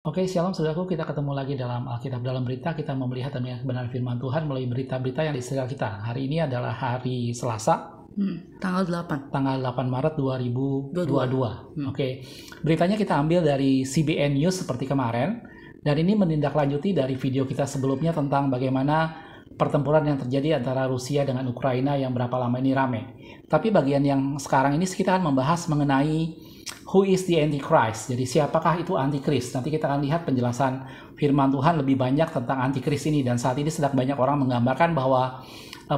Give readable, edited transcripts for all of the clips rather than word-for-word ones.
Oke, shalom saudaraku, kita ketemu lagi dalam Alkitab dalam berita. Kita mau melihat demi kebenaran firman Tuhan melalui berita-berita yang di sekitar kita. Hari ini adalah hari Selasa, Tanggal 8. tanggal 8 Maret 2022. Oke, beritanya kita ambil dari CBN News seperti kemarin. Dan ini menindaklanjuti dari video kita sebelumnya tentang bagaimana pertempuran yang terjadi antara Rusia dengan Ukraina yang berapa lama ini rame. Tapi bagian yang sekarang ini kita akan membahas mengenai who is the Antichrist. Jadi siapakah itu Antichrist? Nanti kita akan lihat penjelasan firman Tuhan lebih banyak tentang Antichrist ini. Dan saat ini sedang banyak orang menggambarkan bahwa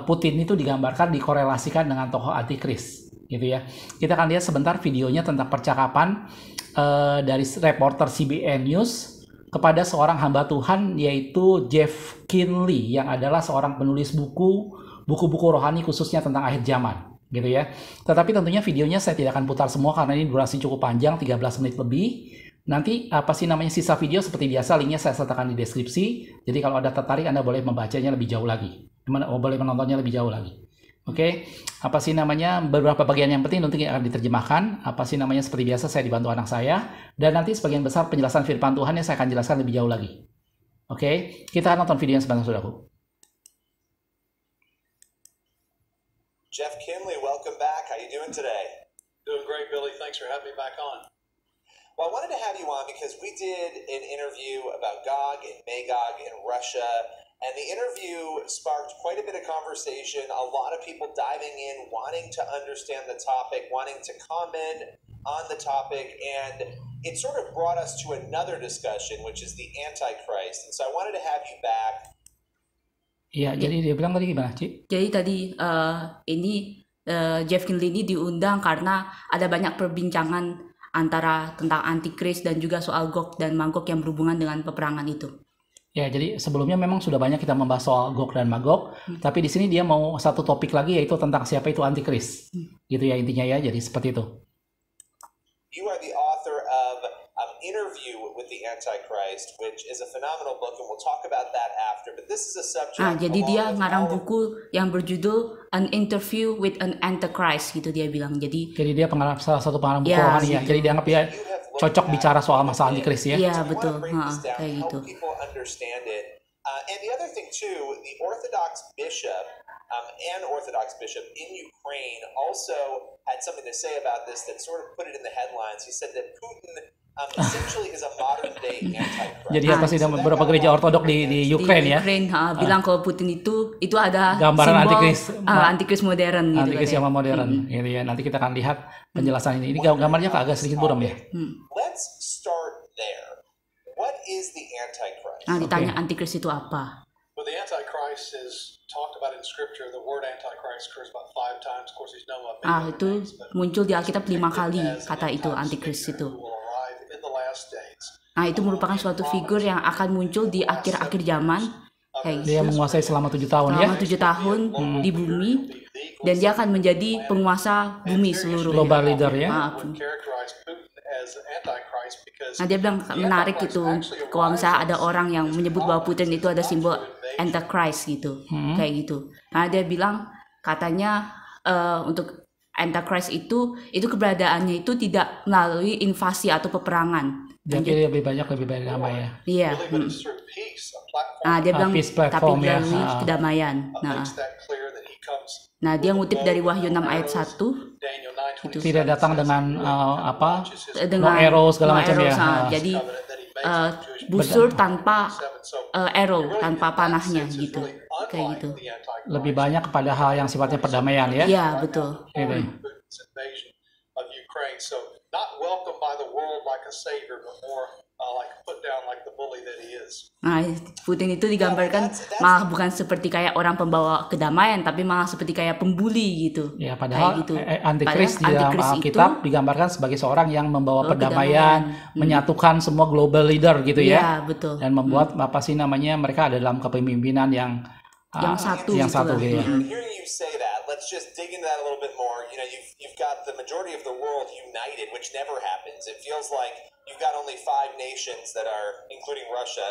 Putin itu digambarkan dikorelasikan dengan tokoh Antichrist, gitu ya. Kita akan lihat sebentar videonya tentang percakapan dari reporter CBN News kepada seorang hamba Tuhan yaitu Jeff Kinley yang adalah seorang penulis buku-buku rohani khususnya tentang akhir zaman, gitu ya. Tetapi tentunya videonya saya tidak akan putar semua karena ini durasi cukup panjang, 13 menit lebih. Nanti sisa video seperti biasa linknya saya sertakan di deskripsi. Jadi kalau ada tertarik Anda boleh membacanya lebih jauh lagi. Boleh menontonnya lebih jauh lagi. Oke, beberapa bagian yang penting nanti akan diterjemahkan. Seperti biasa saya dibantu anak saya. Dan nanti sebagian besar penjelasan firman Tuhan yang saya akan jelaskan lebih jauh lagi. Oke, kita nonton videonya sebentar saudaraku. Jeff Kinley, welcome back. How you doing today? Doing great, Billy. Thanks for having me back on. Well, I wanted to have you on because we did an interview about Gog and Magog in Russia, and the interview sparked quite a bit of conversation. A lot of people diving in, wanting to understand the topic, wanting to comment on the topic, and it sort of brought us to another discussion, which is the Antichrist. And so I wanted to have you back. Iya, jadi dia bilang tadi gimana, Ci? Jadi tadi Jeff Kinley ini diundang karena ada banyak perbincangan antara tentang Antichrist dan juga soal Gog dan Magog yang berhubungan dengan peperangan itu. Ya, jadi sebelumnya memang sudah banyak kita membahas soal Gog dan Magog, tapi di sini dia mau satu topik lagi yaitu tentang siapa itu Antichrist. Gitu ya intinya ya, jadi seperti itu. You are the author of Interview with the Antichrist, which is a phenomenal book, and we'll talk about that after. But this is a subject. Jadi dia ngarang buku yang berjudul An Interview with an Antichrist, gitu dia bilang. Jadi dia salah satu pengarang buku rohani ya. Jadi dianggap dia cocok bicara soal masalah Antichrist ya. Iya betul, kayak gitu. And the other thing too, the Orthodox bishop. An Orthodox bishop in Ukraine also had something to say about this that sort of put it in the headlines. He said that Putin essentially is a modern day Antichrist. Jadi beberapa gereja Ortodok di Ukraine ya. Bilang kalau Putin itu ada gambaran Antichrist modern gitu. Antichrist yang modern, gitu ya. Nanti kita akan lihat penjelasan ini. Ini gambarnya agak sedikit buram ya. Let's start there. What is the Antichrist? Ditanya Antichrist itu apa? Well, the Antichrist is talked about in Scripture. The word Antichrist occurs about 5 times. Of course, he's known by many itu names, but muncul di Alkitab 5 kali kata itu Antichrist itu. Itu merupakan suatu figur yang akan muncul di akhir-akhir zaman. Dia menguasai selama 7 tahun selama 7 tahun di bumi, dan dia akan menjadi penguasa bumi seluruhnya. Global leader ya. Dia bilang menarik gitu, kalau misalnya ada orang yang menyebut bahwa Putin itu ada simbol Antichrist gitu, kayak gitu. Dia bilang katanya untuk Antichrist itu keberadaannya itu tidak melalui invasi atau peperangan. Jadi lebih banyak damai ya. Iya. Dia bilang tapi melalui kedamaian. Dia ngutip dari Wahyu 6 ayat 1. Itu tidak datang dengan dengan arrow segala macam ya. Jadi busur tanpa arrow, tanpa panahnya gitu. Kayak gitu. Lebih banyak kepada hal yang sifatnya perdamaian ya. Iya, betul. Putin itu digambarkan malah bukan seperti kayak orang pembawa kedamaian, tapi malah seperti kayak pembuli gitu. Ya, padahal gitu. Antichrist di dalam Alkitab digambarkan sebagai seorang yang membawa perdamaian, menyatukan semua global leader gitu ya. Iya, betul. Dan membuat mereka ada dalam kepemimpinan yang satu. Gitu ya. Let's just dig into that a little bit more. You know, you've got the majority of the world united, which never happens. It feels like you've got only 5 nations that are, including Russia,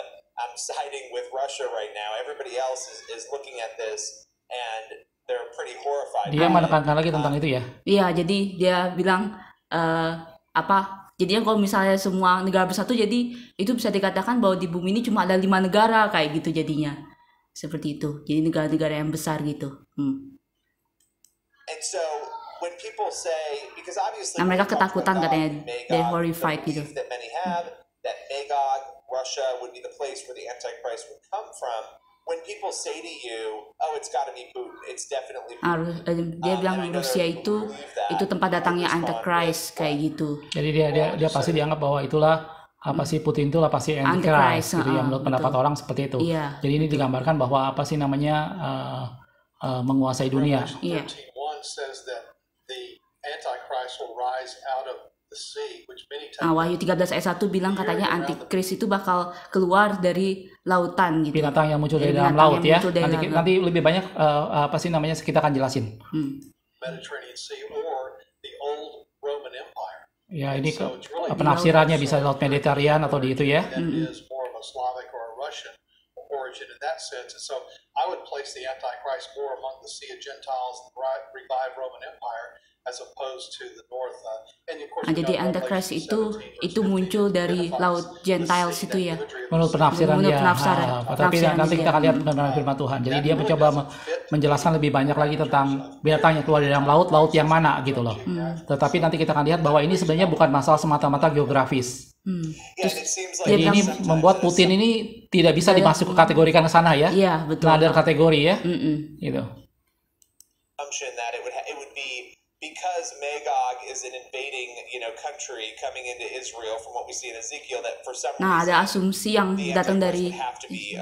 siding with Russia right now. Everybody else is looking at this and they're pretty horrified. Dia menekankan lagi tentang itu ya. Iya, jadi dia bilang Jadinya kalau misalnya semua negara bersatu, jadi itu bisa dikatakan bahwa di bumi ini cuma ada 5 negara kayak gitu jadinya. Seperti itu. Jadi negara-negara yang besar gitu. And so when people say, because obviously Nah, mereka when it comes to ketakutan Gog katanya, and Magog, they the horrified gitu. belief that many have that Magog, Russia would be the place where the Antichrist would come from. When people say to you, oh, it's got to be Putin, it's definitely Putin. Dia bilang Rusia itu tempat datangnya Antichrist kayak gitu. Jadi dia pasti dianggap bahwa itulah apa sih Putin itulah pasti Antichrist gitu ya, menurut pendapat orang seperti itu. Iya. Jadi ini digambarkan bahwa apa sih namanya menguasai dunia. Iya. 13:1 says that the Antichrist will rise out of the sea, which many times Wahyu 13 ayat 1 bilang katanya Antikris itu bakal keluar dari lautan gitu. Binatang yang muncul dari dalam laut ya. Nanti lebih banyak apa sih namanya kita akan jelasin. Mediterranean Sea or the old Roman Empire. Ya ini penafsirannya bisa di laut Mediterranean atau di itu ya. That is more of a Slavic or a Russian origin in that sense. And so I would place the Antichrist more among the Sea of Gentiles, the revived Roman Empire, as opposed to the north. And of course, Jadi Antichrist itu muncul dari laut Gentiles itu ya. Menurut penafsiran dia. Tapi nanti kita akan lihat dia. benar-benar firman Tuhan. Jadi dia mencoba menjelaskan lebih banyak lagi tentang binatang yang keluar dari dalam laut yang mana gitu loh. Tetapi nanti kita akan lihat bahwa ini sebenarnya bukan masalah semata-mata geografis. Terus Jadi ini membuat Putin ini tidak bisa dimasuk kategorikan ke sana ya. Iya, betul. Nah, ada kategori ya. Gitu. That it would be because Magog is an invading, country coming into Israel from what we see in Ezekiel, that for some Nah, reason ada asumsi yang the datang Antichrist dari would have to be,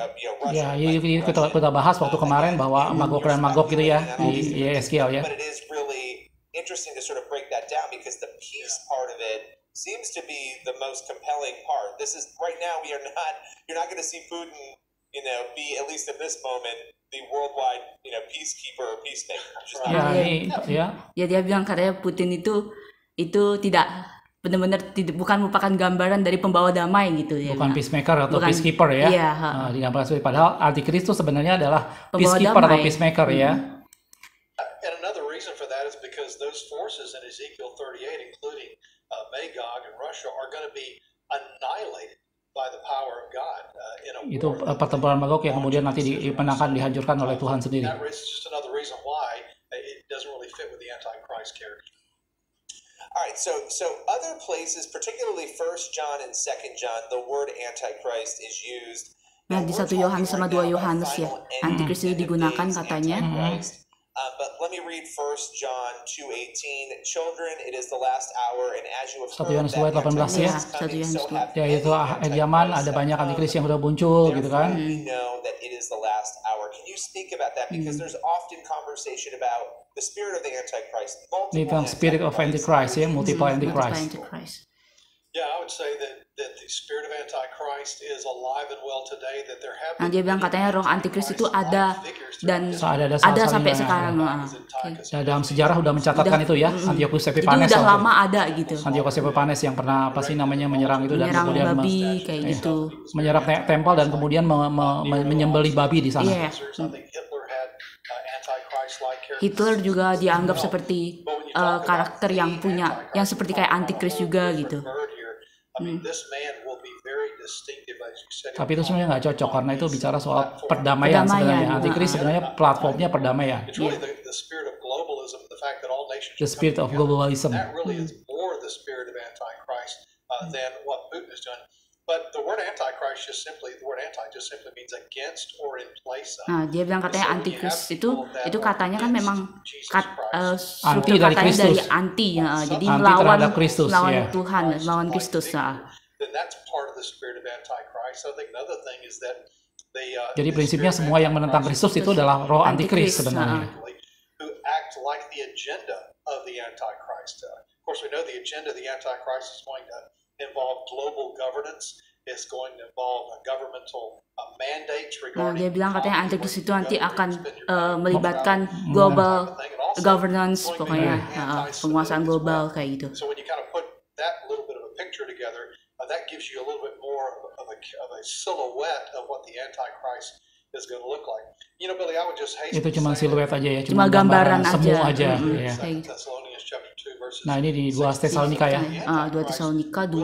Ya, Russian. kita bahas waktu kemarin bahwa Magog dan Magog gitu ya di Ezekiel ya. But it is really interesting to sort of break that down because the peace part of it seems to be the most compelling part. This is right now you're not going to see Putin, be at least at this moment the worldwide, peacekeeper or peacemaker. Ya dia bilang katanya Putin itu tidak benar-benar bukan merupakan gambaran dari pembawa damai gitu ya. Bukan peacemaker atau peacekeeper ya. Iya, digambarkan seperti padahal Antikris itu sebenarnya adalah pembawa peacekeeper damai. atau peacemaker ya. And another reason for that is because those forces in Ezekiel 38, including Magog and Russia, are going to be annihilated by the power of God. Itu pertempuran Magog yang kemudian nanti dimenangkan, dihancurkan oleh Tuhan sendiri. That is just another reason why it doesn't really fit with the Antichrist character. All right, so other places, particularly 1 John and 2 John, the word Antichrist is used. Nah, di 1 Yohanes sama 2 Yohanes ya, Antikris itu digunakan katanya. But let me read 1 John 2:18. Children, it is the last hour, and as you have 1 heard Yohanes 2 ayat 18 ya. 1 Yohanes 2. Ya itu akhir zaman ada banyak Antikris yang sudah muncul gitu kan. We know that it is the last hour. Can you speak about that? Because there's often conversation about the spirit of the Antichrist. Ini tentang spirit of Antichrist ya, multiple Antichrist. Yeah, I would say that the spirit of Antichrist is alive and well today. That there have Nah, dia bilang katanya roh Antikris itu ada dan ada sampai sekarang. Ya, dalam sejarah udah mencatatkan itu ya, Antiochus Epiphanes. Itu udah lama ada gitu. Antiochus Epiphanes yang pernah menyerang itu dan kemudian babi kayak gitu. Menyerang tempel dan kemudian menyembelih babi di sana. Iya. Hitler juga dianggap seperti karakter yang seperti kayak Antikris juga gitu. Tapi itu sebenarnya nggak cocok karena itu bicara soal perdamaian sebenarnya. Antikris sebenarnya platformnya perdamaian. The spirit of globalism. But the word Antichrist just simply means against or in place of. Nah, dia bilang katanya Antikris itu katanya kan memang anti dari Kristus. Dari anti, jadi anti melawan Kristus, melawan Tuhan, melawan Kristus. Then that's part of the spirit of Antichrist. I think another thing is that jadi prinsipnya semua yang menentang Kristus itu adalah roh Antikris sebenarnya. Who act like the agenda of the Antichrist. Of course, we know the agenda of the Antichrist is going to involve global governance. It's going to involve governmental mandates regarding. Nah, dia bilang katanya Antikris itu nanti akan melibatkan global governance, pokoknya penguasaan global kayak gitu. So when you kind of put that little bit of a picture together, that gives you a little bit more of a silhouette of what the Antichrist is going to look like. You know, Billy, I would just hasten Itu cuma siluet aja ya, cuma gambaran semu aja. Ya. Thessalonians chapter 2. verses. Nah, ini di 2 Tesalonika ya. 2 Tesalonika 2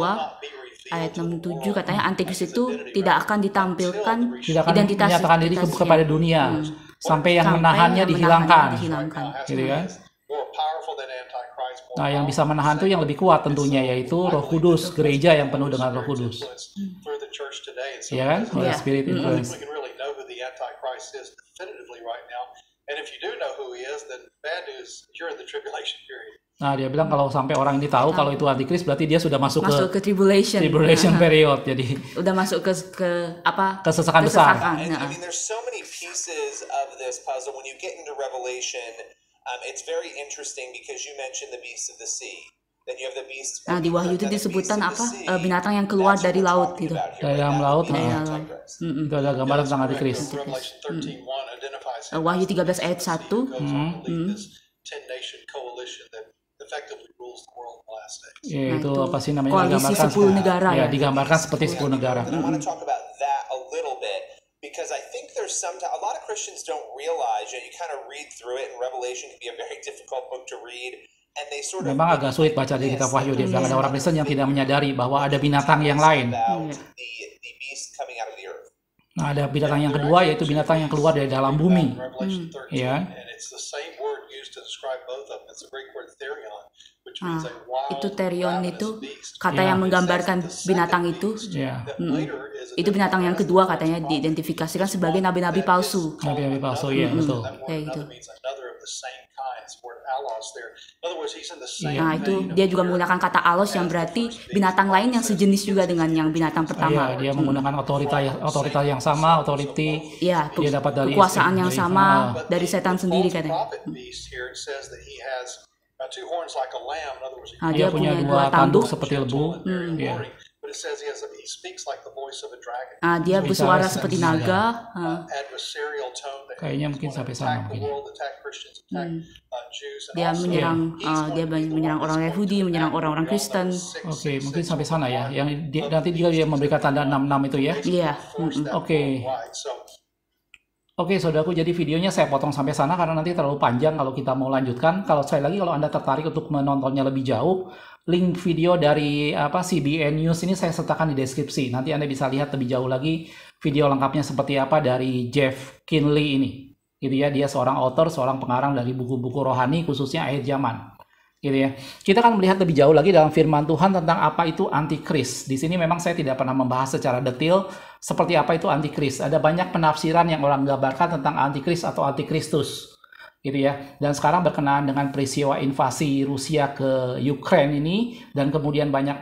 ayat 67 katanya antikris itu tidak akan ditampilkan Tidak akan identitas menyatakan diri identitasnya. kepada dunia sampai yang Sampai menahannya yang dihilangkan. dihilangkan. Gitu kan? More powerful than Antichrist, more Nah, yang bisa menahan itu yang lebih kuat tentunya, yaitu Roh Kudus, gereja yang penuh dengan Roh Kudus. for the church today. And so Ya kan? Holy Yeah. Spirit I don't think influence. we can really know who the Antichrist is definitively right now. And if you do know who he is, then bad news, you're in the tribulation period. Nah, dia bilang kalau sampai orang ini tahu kalau itu antikris, berarti dia sudah masuk Masuk ke tribulation. period. Jadi Udah masuk ke apa? kesesakan besar. And I mean, there's so many pieces of this puzzle. When you get into Revelation, it's very interesting because you mentioned the beast of the sea. Then you have the beast. Nah, di Wahyu itu then the beast disebutkan of the apa? sea. Binatang yang keluar That's dari what we're laut talking gitu. about here, Dari right? dalam That laut, would be Dari the dalam. Antichrist. Itu ada gambaran tentang antikris. Revelation 13:1 identifies him Wahyu as the 13 ayat beast of the sea who 1. goes on to lead this 10-nation coalition that effectively rules the world in the last days. Ya, itu Nah, itu apa sih namanya? koalisi Digambarkan 10 negara ya, ya. digambarkan seperti 10 negara. And I want to talk about that a little bit because I think there's a lot of Christians don't realize, you kind of read through it, and Revelation can be a very difficult book to read, and they sort of Memang agak sulit baca di kitab Wahyu. Dia bilang ada orang Kristen yang tidak menyadari bahwa ada binatang yang lain. about the beast coming out of the earth. Nah, ada binatang yang kedua, yaitu binatang yang keluar dari dalam bumi. Revelation 13, Yeah. and it's the same word used to describe both of them. It's the Greek word therion, which means a wild, Itu terion ravenous itu beast. kata Ya. yang menggambarkan binatang itu. Ya, That later is Itu binatang yang kedua katanya diidentifikasikan sebagai nabi-nabi palsu. nabi-nabi palsu, ya betul. That word Kayak another gitu. means another of the same kind. It's the word allos there. In other words, he's in the same Nah, itu vein of dia juga fear. menggunakan kata alos yang berarti binatang lain yang sejenis juga dengan yang binatang Ya, pertama. dia menggunakan otoritas yang sama, authority. Ya, Dia dapat dari kekuasaan yang dari- sama But dari setan the sendiri false katanya. prophet beast here, it says that he has two horns like a lamb. In other words, he Nah, Dia dia punya punya dua dua tanduk. seperti lebu. gentle and very Ya. alluring. But it says he speaks like the voice of a dragon. Nah, dia Bicara bersuara seperti naga. Adversarial tone that Kayaknya mungkin wanna sampai attack sana the mungkin. world, attack Christians, attack Jews, and Dia also menyerang he's going dia to be the menyerang one orang that's Yahudi, going to menyerang act orang-orang beyond Kristen. those Oke, 666 mungkin sampai sana ya. Yang nanti juga dia memberikan tanda 66 itu ya. Iya. force that Oke. worldwide. So Oke, saudaraku, jadi videonya saya potong sampai sana karena nanti terlalu panjang kalau kita mau lanjutkan. Kalau sekali lagi, kalau Anda tertarik untuk menontonnya lebih jauh, link video dari CBN News ini saya sertakan di deskripsi. Nanti Anda bisa lihat lebih jauh lagi video lengkapnya seperti apa dari Jeff Kinley ini. Gitu ya, dia seorang author, seorang pengarang dari buku-buku rohani khususnya akhir zaman. Gitu ya. Kita akan melihat lebih jauh lagi dalam firman Tuhan tentang apa itu antikris. Di sini memang saya tidak pernah membahas secara detail seperti apa itu antikris. Ada banyak penafsiran yang orang gambarkan tentang antikris atau antikristus. Gitu ya. Dan sekarang berkenaan dengan peristiwa invasi Rusia ke Ukraina ini, dan kemudian banyak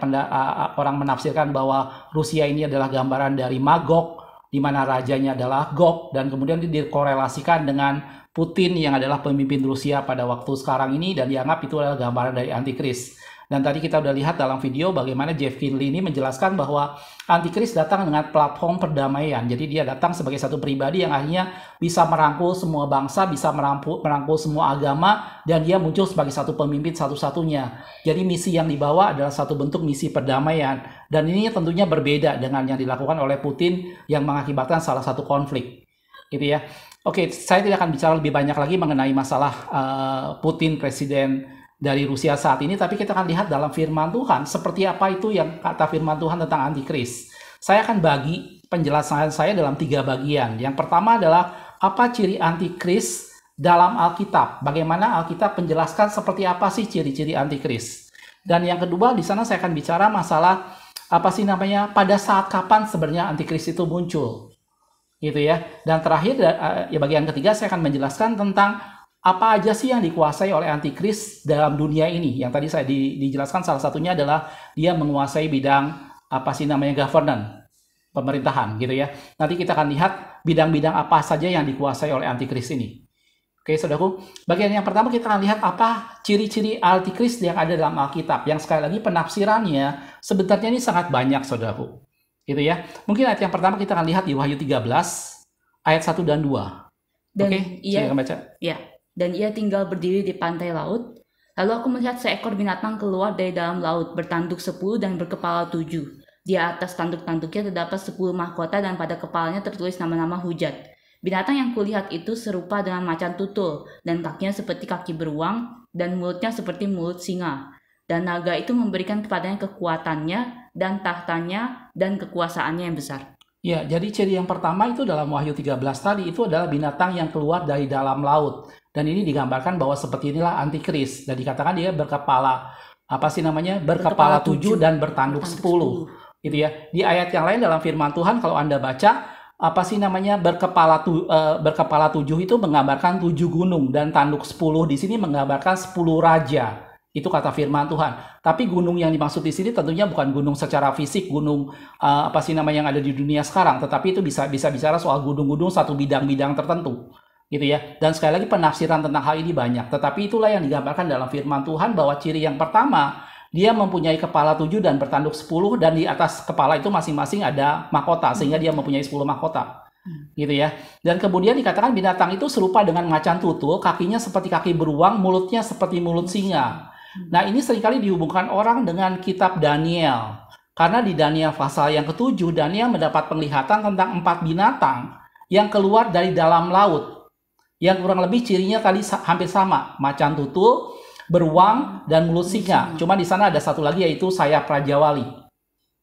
orang menafsirkan bahwa Rusia ini adalah gambaran dari Magog, di mana rajanya adalah Gog, dan kemudian dikorelasikan dengan Putin yang adalah pemimpin Rusia pada waktu sekarang ini, dan dianggap itu adalah gambaran dari antikris. Dan tadi kita udah lihat dalam video bagaimana Jeff Kinley ini menjelaskan bahwa antikris datang dengan platform perdamaian. Jadi dia datang sebagai satu pribadi yang akhirnya bisa merangkul semua bangsa, bisa merangkul semua agama, dan dia muncul sebagai satu pemimpin satu-satunya. Jadi misi yang dibawa adalah satu bentuk misi perdamaian. Dan ini tentunya berbeda dengan yang dilakukan oleh Putin yang mengakibatkan salah satu konflik. Gitu ya. Oke, saya tidak akan bicara lebih banyak lagi mengenai masalah Putin, presiden dari Rusia saat ini, tapi kita akan lihat dalam firman Tuhan seperti apa itu yang kata firman Tuhan tentang antikris. Saya akan bagi penjelasan saya dalam 3 bagian. Yang pertama adalah apa ciri antikris dalam Alkitab. Bagaimana Alkitab menjelaskan seperti apa sih ciri-ciri antikris. Dan yang kedua di sana saya akan bicara masalah pada saat kapan sebenarnya antikris itu muncul. Gitu ya. Dan terakhir ya bagian ketiga saya akan menjelaskan tentang apa aja sih yang dikuasai oleh antikris dalam dunia ini. Yang tadi saya dijelaskan salah satunya adalah dia menguasai bidang governance, pemerintahan gitu ya. Nanti kita akan lihat bidang-bidang apa saja yang dikuasai oleh antikris ini. Oke, saudaraku. Bagian yang pertama kita akan lihat apa ciri-ciri antikris yang ada dalam Alkitab. Yang sekali lagi penafsirannya sebenarnya ini sangat banyak, saudaraku. Gitu ya. Mungkin ayat yang pertama kita akan lihat di Wahyu 13 ayat 1 dan 2. Dan Oke, silakan baca. Ya, dan ia tinggal berdiri di pantai laut. Lalu aku melihat seekor binatang keluar dari dalam laut, bertanduk 10 dan berkepala 7. Di atas tanduk-tanduknya terdapat 10 mahkota dan pada kepalanya tertulis nama-nama hujat. Binatang yang kulihat itu serupa dengan macan tutul, dan kakinya seperti kaki beruang, dan mulutnya seperti mulut singa. Dan naga itu memberikan kepadanya kekuatannya, dan tahtanya, dan kekuasaannya yang besar. Ya, jadi ciri yang pertama itu dalam Wahyu 13 tadi, itu adalah binatang yang keluar dari dalam laut. Dan ini digambarkan bahwa seperti inilah antikris. Dan dikatakan dia berkepala, berkepala 7 dan bertanduk 10. Gitu ya. Di ayat yang lain dalam firman Tuhan, kalau Anda baca, berkepala 7 itu menggambarkan 7 gunung, dan tanduk 10 di sini menggambarkan 10 raja. Itu kata firman Tuhan. Tapi gunung yang dimaksud di sini tentunya bukan gunung secara fisik, gunung yang ada di dunia sekarang, tetapi itu bisa bicara soal gunung-gunung satu bidang-bidang tertentu. Gitu ya. Dan sekali lagi penafsiran tentang hal ini banyak, tetapi itulah yang digambarkan dalam firman Tuhan, bahwa ciri yang pertama, dia mempunyai kepala 7 dan bertanduk 10, dan di atas kepala itu masing-masing ada mahkota, sehingga dia mempunyai 10 mahkota. Gitu ya. Dan kemudian dikatakan binatang itu serupa dengan macan tutul, kakinya seperti kaki beruang, mulutnya seperti mulut singa. Nah, ini seringkali dihubungkan orang dengan kitab Daniel. Karena di Daniel pasal yang ke-7, Daniel mendapat penglihatan tentang 4 binatang yang keluar dari dalam laut. Yang kurang lebih cirinya tadi hampir sama, macan tutul, beruang, dan mulut singa. Cuma di sana ada satu lagi, yaitu sayap Raja Wali.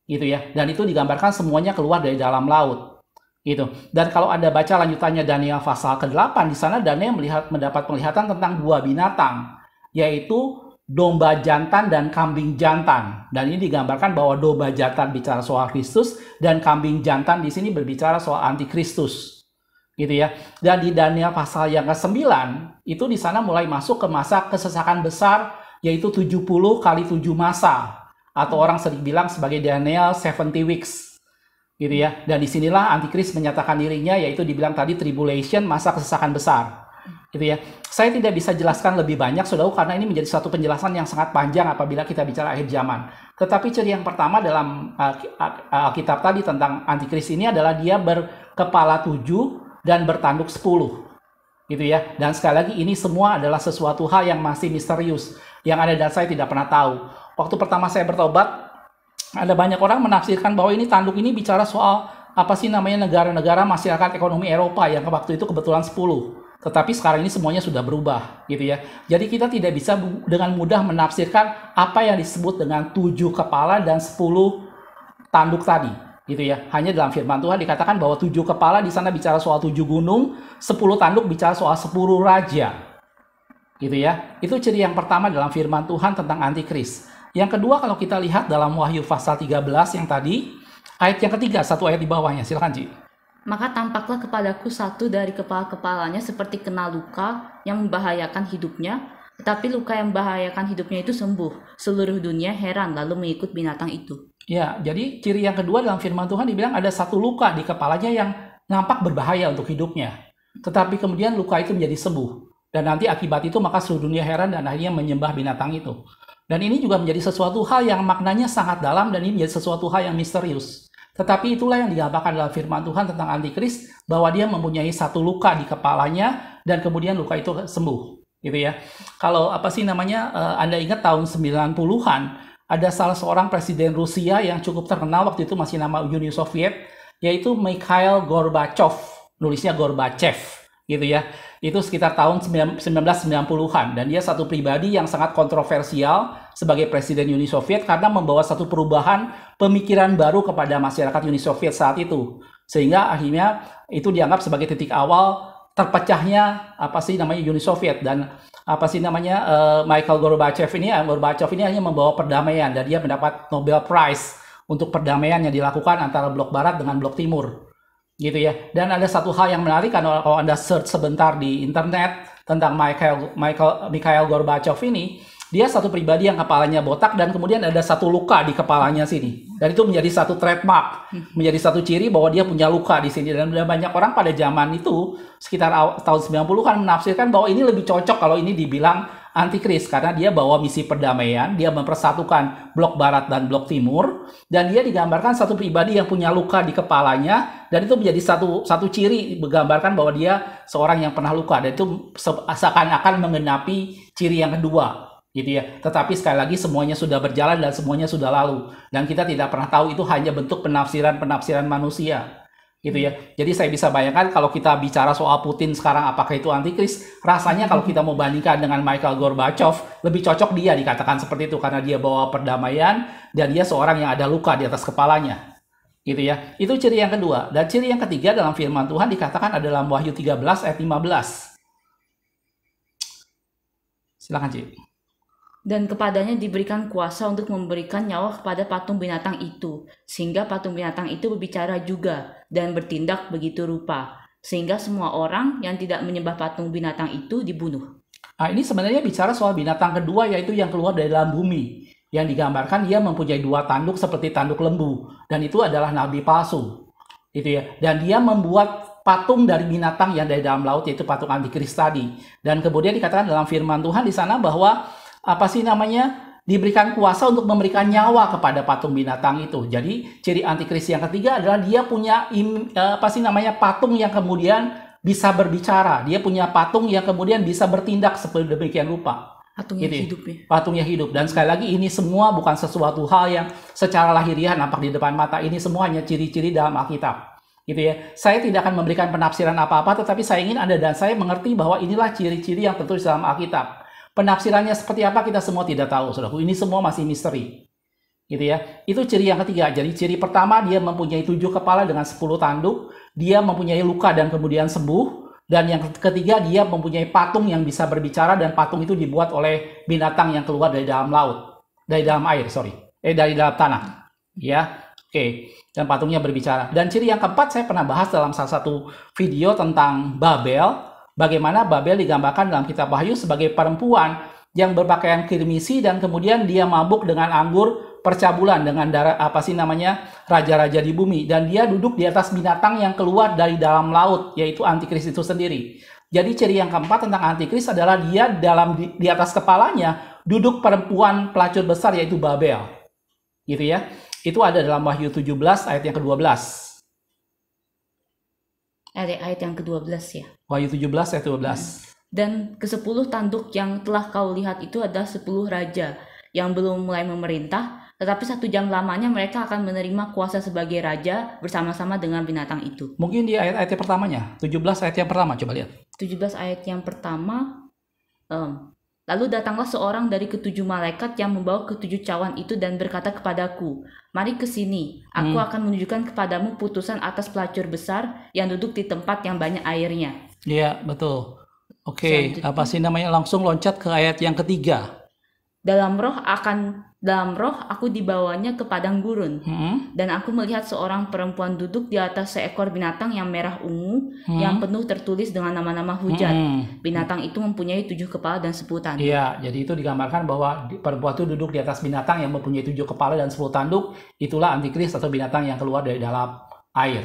Gitu ya. Dan itu digambarkan semuanya keluar dari dalam laut. Gitu. Dan kalau Anda baca lanjutannya Daniel pasal ke-8, di sana Daniel mendapat penglihatan tentang 2 binatang, yaitu domba jantan dan kambing jantan. Dan ini digambarkan bahwa domba jantan bicara soal Kristus, dan kambing jantan di sini berbicara soal antikristus. Gitu ya. Dan di Daniel pasal yang ke-9, itu di sana mulai masuk ke masa kesesakan besar, yaitu 70 kali 7 masa, atau orang sering bilang sebagai Daniel 70 weeks. Gitu ya. Dan disinilah antikris menyatakan dirinya, yaitu dibilang tadi tribulation, masa kesesakan besar. Gitu ya. Saya tidak bisa jelaskan lebih banyak, saudara, karena ini menjadi satu penjelasan yang sangat panjang apabila kita bicara akhir zaman. Tetapi ciri yang pertama dalam kitab tadi tentang antikris ini adalah dia berkepala 7 dan bertanduk 10. Gitu ya. Dan sekali lagi ini semua adalah sesuatu hal yang masih misterius, yang ada dan saya tidak pernah tahu. Waktu pertama saya bertobat, ada banyak orang menafsirkan bahwa ini tanduk ini bicara soal negara-negara masyarakat ekonomi Eropa yang waktu itu kebetulan 10. Tetapi sekarang ini semuanya sudah berubah, gitu ya. Jadi kita tidak bisa dengan mudah menafsirkan apa yang disebut dengan 7 kepala dan 10 tanduk tadi, gitu ya. Hanya dalam firman Tuhan dikatakan bahwa 7 kepala di sana bicara soal 7 gunung, 10 tanduk bicara soal 10 raja. Gitu ya. Itu ciri yang pertama dalam firman Tuhan tentang antikris. Yang kedua, kalau kita lihat dalam Wahyu pasal 13 yang tadi, ayat yang ketiga, satu ayat di bawahnya. Silakan, Ci. Maka tampaklah kepadaku satu dari kepala-kepalanya seperti kena luka yang membahayakan hidupnya, tetapi luka yang membahayakan hidupnya itu sembuh. Seluruh dunia heran lalu mengikut binatang itu. Ya, jadi ciri yang kedua dalam firman Tuhan dibilang ada satu luka di kepalanya yang nampak berbahaya untuk hidupnya. Tetapi kemudian luka itu menjadi sembuh. Dan nanti akibat itu maka seluruh dunia heran dan akhirnya menyembah binatang itu. Dan ini juga menjadi sesuatu hal yang maknanya sangat dalam, dan ini menjadi sesuatu hal yang misterius. Tetapi itulah yang digambarkan dalam firman Tuhan tentang antikris, bahwa dia mempunyai satu luka di kepalanya dan kemudian luka itu sembuh, gitu ya. Kalau Anda ingat tahun 90-an ada salah seorang presiden Rusia yang cukup terkenal waktu itu masih nama Uni Soviet, yaitu Mikhail Gorbachev, nulisnya Gorbachev, gitu ya. Itu sekitar tahun 1990-an, dan dia satu pribadi yang sangat kontroversial sebagai presiden Uni Soviet karena membawa satu perubahan pemikiran baru kepada masyarakat Uni Soviet saat itu, sehingga akhirnya itu dianggap sebagai titik awal terpecahnya Uni Soviet. Dan Mikhail Gorbachev ini hanya membawa perdamaian, dan dia mendapat Nobel Prize untuk perdamaian yang dilakukan antara blok barat dengan blok timur. Gitu ya. Dan ada satu hal yang menarik, kalau Anda search sebentar di internet tentang Mikhail Gorbachev ini, dia satu pribadi yang kepalanya botak dan kemudian ada satu luka di kepalanya sini. Dan itu menjadi satu trademark, menjadi satu ciri bahwa dia punya luka di sini. Dan banyak orang pada zaman itu sekitar tahun 90-an menafsirkan bahwa ini lebih cocok kalau ini dibilang antikris, karena dia bawa misi perdamaian, dia mempersatukan blok barat dan blok timur, dan dia digambarkan satu pribadi yang punya luka di kepalanya, dan itu menjadi satu ciri menggambarkan bahwa dia seorang yang pernah luka, dan itu seakan-akan menggenapi ciri yang kedua, gitu ya. Tetapi sekali lagi semuanya sudah berjalan dan semuanya sudah lalu, dan kita tidak pernah tahu, itu hanya bentuk penafsiran manusia. gitu ya. Jadi saya bisa bayangkan kalau kita bicara soal Putin sekarang apakah itu antikris, rasanya kalau kita mau bandingkan dengan Mikhail Gorbachev, lebih cocok dia dikatakan seperti itu karena dia bawa perdamaian dan dia seorang yang ada luka di atas kepalanya. Gitu ya. Itu ciri yang kedua. Dan ciri yang ketiga dalam firman Tuhan dikatakan adalah Wahyu 13 ayat 15. Silakan, Cik. Dan kepadanya diberikan kuasa untuk memberikan nyawa kepada patung binatang itu, sehingga patung binatang itu berbicara juga dan bertindak begitu rupa, sehingga semua orang yang tidak menyembah patung binatang itu dibunuh. Nah, ini sebenarnya bicara soal binatang kedua, yaitu yang keluar dari dalam bumi, yang digambarkan dia mempunyai 2 tanduk seperti tanduk lembu, dan itu adalah nabi palsu, gitu ya. Dan dia membuat patung dari binatang yang dari dalam laut, yaitu patung antikris tadi. Dan kemudian dikatakan dalam firman Tuhan di sana bahwa diberikan kuasa untuk memberikan nyawa kepada patung binatang itu. Jadi ciri antikris yang ketiga adalah dia punya patung yang kemudian bisa berbicara. Dia punya patung yang kemudian bisa bertindak seperti demikian rupa. Patungnya hidup ya. Patungnya hidup. Dan sekali lagi ini semua bukan sesuatu hal yang secara lahiriah nampak di depan mata. Ini semua hanya ciri-ciri dalam Alkitab. Gitu ya. Saya tidak akan memberikan penafsiran apa-apa, tetapi saya ingin Anda dan saya mengerti bahwa inilah ciri-ciri yang tertulis dalam Alkitab. Penafsirannya seperti apa kita semua tidak tahu, saudaraku. Ini semua masih misteri. Gitu ya. Itu ciri yang ketiga. Jadi ciri pertama dia mempunyai 7 kepala dengan 10 tanduk, dia mempunyai luka dan kemudian sembuh, dan yang ketiga dia mempunyai patung yang bisa berbicara dan patung itu dibuat oleh binatang yang keluar dari dalam laut, dari dalam air, dari dalam tanah. Ya. Oke. Dan patungnya berbicara. Dan ciri yang keempat saya pernah bahas dalam salah satu video tentang Babel. Bagaimana Babel digambarkan dalam kitab Wahyu sebagai perempuan yang berpakaian kirmisi dan kemudian dia mabuk dengan anggur percabulan dengan raja-raja di bumi, dan dia duduk di atas binatang yang keluar dari dalam laut, yaitu antikris itu sendiri. Jadi ciri yang keempat tentang antikris adalah dia di atas kepalanya duduk perempuan pelacur besar, yaitu Babel. Gitu ya. Itu ada dalam Wahyu 17 ayat yang ke-12. Ayat yang ke-12 ya. Wahyu 17 ayat 12. Dan ke-10 tanduk yang telah kau lihat itu adalah 10 raja yang belum mulai memerintah, tetapi 1 jam lamanya mereka akan menerima kuasa sebagai raja bersama-sama dengan binatang itu. Mungkin di ayat-ayat yang pertamanya, 17 ayat yang pertama, coba lihat. 17 ayat yang pertama, lalu datanglah seorang dari ke-7 malaikat yang membawa ke-7 cawan itu dan berkata kepadaku, mari ke sini, aku akan menunjukkan kepadamu putusan atas pelacur besar yang duduk di tempat yang banyak airnya. Iya, betul. Oke, langsung loncat ke ayat yang ketiga. Dalam roh aku dibawanya ke padang gurun, dan aku melihat seorang perempuan duduk di atas seekor binatang yang merah ungu, yang penuh tertulis dengan nama-nama hujat. Binatang itu mempunyai 7 kepala dan 10 tanduk. Iya, jadi itu digambarkan bahwa perempuan itu duduk di atas binatang yang mempunyai 7 kepala dan 10 tanduk. Itulah antikris atau binatang yang keluar dari dalam air.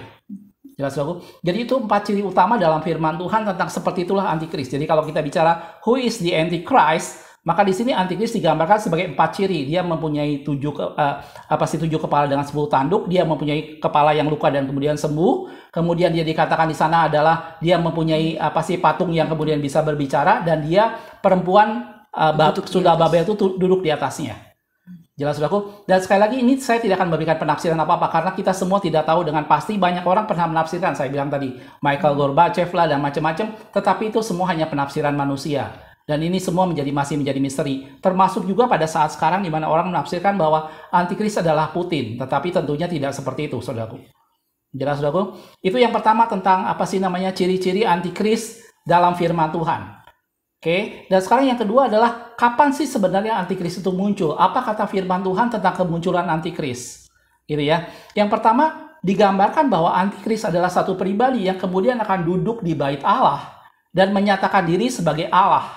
Jelas aku. Jadi itu 4 ciri utama dalam firman Tuhan tentang seperti itulah antikris. Jadi kalau kita bicara who is the antichrist, maka di sini antikris digambarkan sebagai 4 ciri. Dia mempunyai 7 kepala dengan 10 tanduk. Dia mempunyai kepala yang luka dan kemudian sembuh. Kemudian dia dikatakan di sana adalah dia mempunyai patung yang kemudian bisa berbicara, dan dia perempuan sudah Babel itu duduk di atasnya. Jelas saudaraku. Dan sekali lagi ini saya tidak akan memberikan penafsiran apa-apa karena kita semua tidak tahu dengan pasti. Banyak orang pernah menafsirkan, saya bilang tadi Mikhail Gorbachev lah dan macam-macam, tetapi itu semua hanya penafsiran manusia. Dan ini semua masih menjadi misteri. Termasuk juga pada saat sekarang di mana orang menafsirkan bahwa antikris adalah Putin, tetapi tentunya tidak seperti itu, saudaraku. Jelas, saudaraku? Itu yang pertama tentang ciri-ciri antikris dalam firman Tuhan. Oke, dan sekarang yang kedua adalah kapan sih sebenarnya antikris itu muncul? Apa kata firman Tuhan tentang kemunculan antikris? Gitu ya. Yang pertama digambarkan bahwa antikris adalah satu pribadi yang kemudian akan duduk di bait Allah dan menyatakan diri sebagai Allah.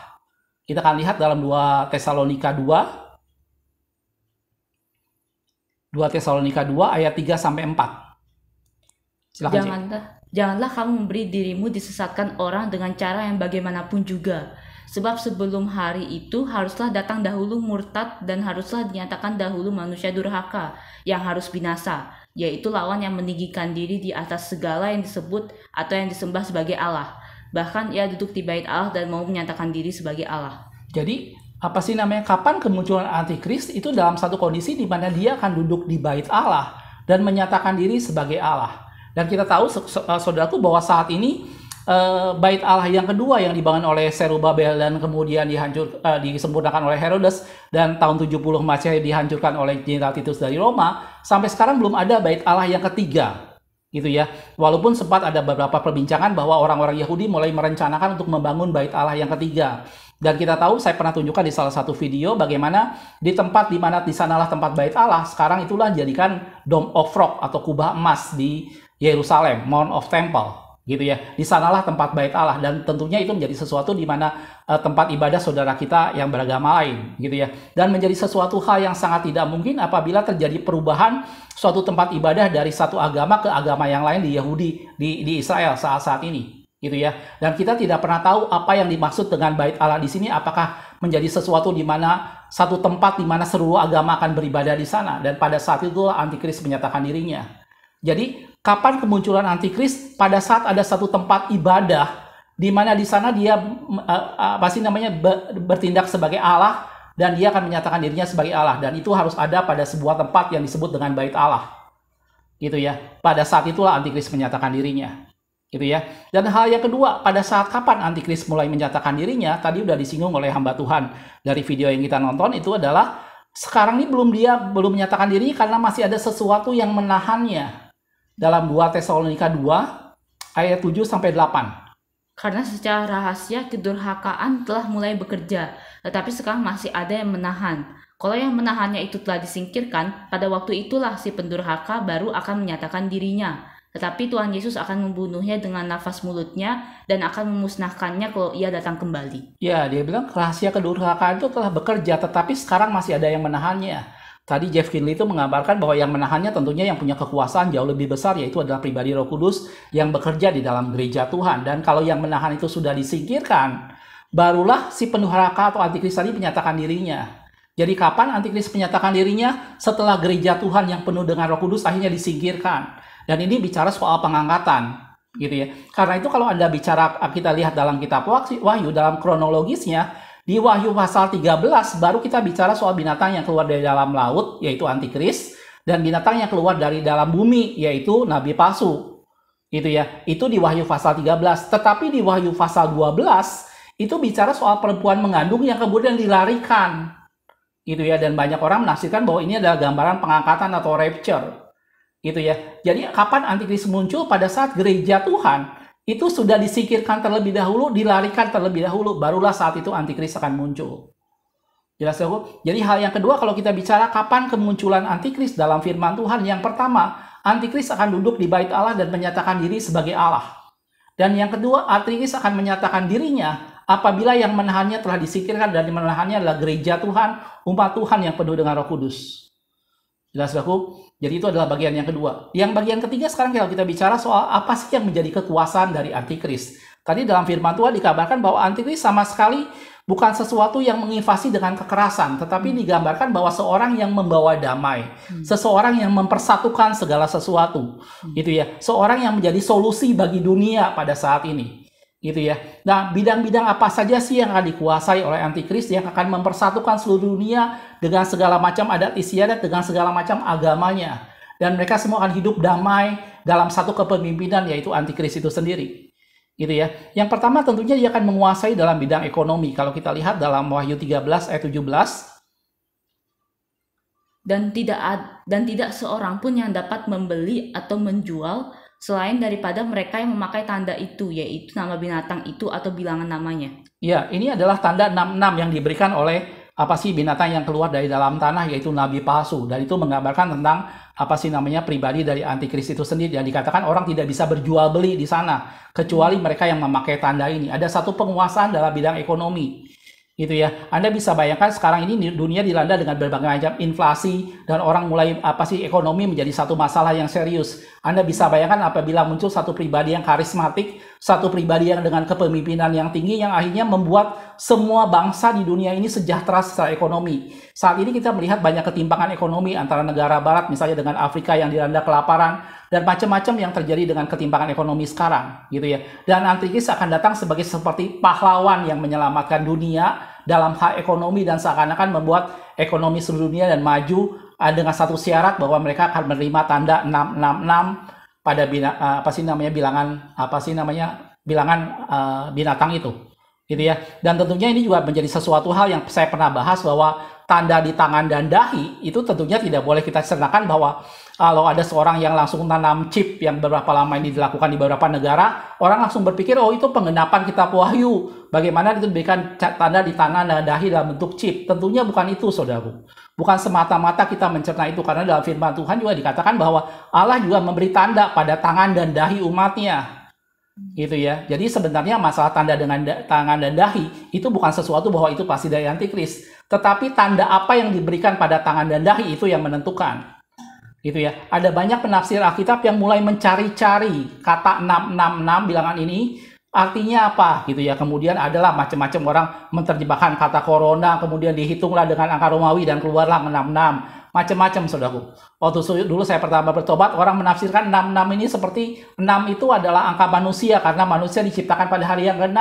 Kita akan lihat dalam 2 Tesalonika 2 ayat 3 sampai 4. Silakan. Janganlah kamu memberi dirimu disesatkan orang dengan cara yang bagaimanapun juga. Sebab sebelum hari itu haruslah datang dahulu murtad dan haruslah dinyatakan dahulu manusia durhaka yang harus binasa, yaitu lawan yang meninggikan diri di atas segala yang disebut atau yang disembah sebagai Allah. Bahkan ia duduk di bait Allah dan mau menyatakan diri sebagai Allah. Jadi kapan kemunculan antikris itu dalam satu kondisi di mana dia akan duduk di bait Allah dan menyatakan diri sebagai Allah. Dan kita tahu saudaraku bahwa saat ini bait Allah yang kedua yang dibangun oleh Zerubabel dan kemudian disempurnakan oleh Herodes dan tahun 70 Masehi dihancurkan oleh Jenderal Titus dari Roma, sampai sekarang belum ada bait Allah yang ketiga. Gitu ya. Walaupun sempat ada beberapa perbincangan bahwa orang-orang Yahudi mulai merencanakan untuk membangun bait Allah yang ketiga. Dan kita tahu, saya pernah tunjukkan di salah satu video bagaimana di tempat di mana di sanalah tempat bait Allah, sekarang itulah dijadikan Dome of Rock atau kubah emas di Yerusalem, Mount of Temple. Gitu ya. Di sanalah tempat bait Allah, dan tentunya itu menjadi sesuatu di mana tempat ibadah saudara kita yang beragama lain, gitu ya. Dan menjadi sesuatu hal yang sangat tidak mungkin apabila terjadi perubahan suatu tempat ibadah dari satu agama ke agama yang lain di Yahudi, di Israel saat ini, gitu ya. Dan kita tidak pernah tahu apa yang dimaksud dengan bait Allah di sini, apakah menjadi sesuatu di mana satu tempat di mana seluruh agama akan beribadah di sana, dan pada saat itulah Antikris menyatakan dirinya. Jadi, kapan kemunculan Antikris? Pada saat ada satu tempat ibadah di mana di sana dia bertindak sebagai Allah, dan dia akan menyatakan dirinya sebagai Allah, dan itu harus ada pada sebuah tempat yang disebut dengan bait Allah. Gitu ya. Pada saat itulah Antikris menyatakan dirinya. Gitu ya. Dan hal yang kedua, pada saat kapan Antikris mulai menyatakan dirinya, tadi udah disinggung oleh hamba Tuhan dari video yang kita nonton, itu adalah sekarang ini belum menyatakan diri karena masih ada sesuatu yang menahannya. Dalam 2 Tesalonika 2 ayat 7 sampai 8. Karena secara rahasia kedurhakaan telah mulai bekerja, tetapi sekarang masih ada yang menahan. Kalau yang menahannya itu telah disingkirkan, pada waktu itulah si pendurhaka baru akan menyatakan dirinya. Tetapi Tuhan Yesus akan membunuhnya dengan nafas mulutnya dan akan memusnahkannya kalau ia datang kembali. Ya, dia bilang rahasia kedurhakaan itu telah bekerja, tetapi sekarang masih ada yang menahannya. Tadi Jeff Kinley itu menggambarkan bahwa yang menahannya tentunya yang punya kekuasaan jauh lebih besar, yaitu adalah pribadi Roh Kudus yang bekerja di dalam gereja Tuhan. Dan kalau yang menahan itu sudah disingkirkan, barulah si pendurhaka atau Antikris tadi menyatakan dirinya. Jadi kapan Antikris menyatakan dirinya? Setelah gereja Tuhan yang penuh dengan Roh Kudus akhirnya disingkirkan. Dan ini bicara soal pengangkatan, gitu ya. Karena itu kalau Anda bicara, kita lihat dalam kitab Wahyu, dalam kronologisnya, di Wahyu pasal 13 baru kita bicara soal binatang yang keluar dari dalam laut, yaitu Antikris, dan binatang yang keluar dari dalam bumi, yaitu nabi palsu. Gitu ya. Itu di Wahyu pasal 13. Tetapi di Wahyu pasal 12 itu bicara soal perempuan mengandung yang kemudian dilarikan. Gitu ya. Dan banyak orang menafsirkan bahwa ini adalah gambaran pengangkatan atau rapture. Gitu ya. Jadi kapan Antikris muncul? Pada saat gereja Tuhan itu sudah disingkirkan terlebih dahulu, dilarikan terlebih dahulu, barulah saat itu Antikris akan muncul. Jelas ya, Bu? Jadi hal yang kedua kalau kita bicara kapan kemunculan Antikris dalam firman Tuhan, yang pertama, Antikris akan duduk di bait Allah dan menyatakan diri sebagai Allah. Dan yang kedua, Antikris akan menyatakan dirinya apabila yang menahannya telah disingkirkan, dan yang menahannya adalah gereja Tuhan, umat Tuhan yang penuh dengan Roh Kudus. Jelas ya, Bu? Jadi itu adalah bagian yang kedua. Yang bagian ketiga sekarang kalau kita bicara soal apa sih yang menjadi kekuasaan dari Antikris. Tadi dalam firman Tuhan dikabarkan bahwa Antikris sama sekali bukan sesuatu yang menginvasi dengan kekerasan, tetapi digambarkan bahwa seorang yang membawa damai, seseorang yang mempersatukan segala sesuatu, gitu ya. Seorang yang menjadi solusi bagi dunia pada saat ini. Gitu ya. Nah, bidang-bidang apa saja sih yang akan dikuasai oleh Antikris yang akan mempersatukan seluruh dunia dengan segala macam adat istiadat, dengan segala macam agamanya. Dan mereka semua akan hidup damai dalam satu kepemimpinan, yaitu Antikris itu sendiri. Gitu ya. Yang pertama tentunya dia akan menguasai dalam bidang ekonomi. Kalau kita lihat dalam Wahyu 13 ayat 17. Dan tidak seorang pun yang dapat membeli atau menjual selain daripada mereka yang memakai tanda itu, yaitu nama binatang itu atau bilangan namanya. Ya, ini adalah tanda 66 yang diberikan oleh binatang yang keluar dari dalam tanah, yaitu nabi palsu. Dan itu menggambarkan tentang pribadi dari Antikris itu sendiri. Dan dikatakan orang tidak bisa berjual beli di sana kecuali mereka yang memakai tanda ini. Ada satu penguasaan dalam bidang ekonomi. Gitu ya. Anda bisa bayangkan sekarang ini dunia dilanda dengan berbagai macam inflasi dan orang mulai ekonomi menjadi satu masalah yang serius. Anda bisa bayangkan apabila muncul satu pribadi yang karismatik, satu pribadi yang dengan kepemimpinan yang tinggi yang akhirnya membuat semua bangsa di dunia ini sejahtera secara ekonomi. Saat ini kita melihat banyak ketimpangan ekonomi antara negara barat, misalnya dengan Afrika yang dilanda kelaparan, dan macam-macam yang terjadi dengan ketimpangan ekonomi sekarang, gitu ya. Dan Antikris akan datang seperti pahlawan yang menyelamatkan dunia dalam hal ekonomi, dan seakan-akan membuat ekonomi seluruh dunia dan maju dengan satu syarat bahwa mereka akan menerima tanda 666 pada bilangan binatang itu, gitu ya. Dan tentunya ini juga menjadi sesuatu hal yang saya pernah bahas bahwa tanda di tangan dan dahi itu tentunya tidak boleh kita cernakan bahwa kalau ada seorang yang langsung tanam chip yang beberapa lama ini dilakukan di beberapa negara, orang langsung berpikir oh itu penggenapan kitab Wahyu. Bagaimana itu diberikan tanda di tangan dan dahi dalam bentuk chip? Tentunya bukan itu, saudaraku. Bukan semata-mata kita mencerna itu, karena dalam firman Tuhan juga dikatakan bahwa Allah juga memberi tanda pada tangan dan dahi umatnya. Gitu ya. Jadi sebenarnya masalah tanda dengan tangan dan dahi itu bukan sesuatu bahwa itu pasti dari antikris. Tetapi tanda apa yang diberikan pada tangan dan dahi itu yang menentukan. Gitu ya. Ada banyak penafsir Alkitab yang mulai mencari-cari kata 666 bilangan ini artinya apa gitu ya. Kemudian adalah macam-macam orang menerjemahkan kata corona, kemudian dihitunglah dengan angka Romawi dan keluarlah 66. Macam-macam, saudaraku. Waktu dulu saya pertama bertobat, orang menafsirkan 66 ini seperti 6 itu adalah angka manusia karena manusia diciptakan pada hari yang ke-6.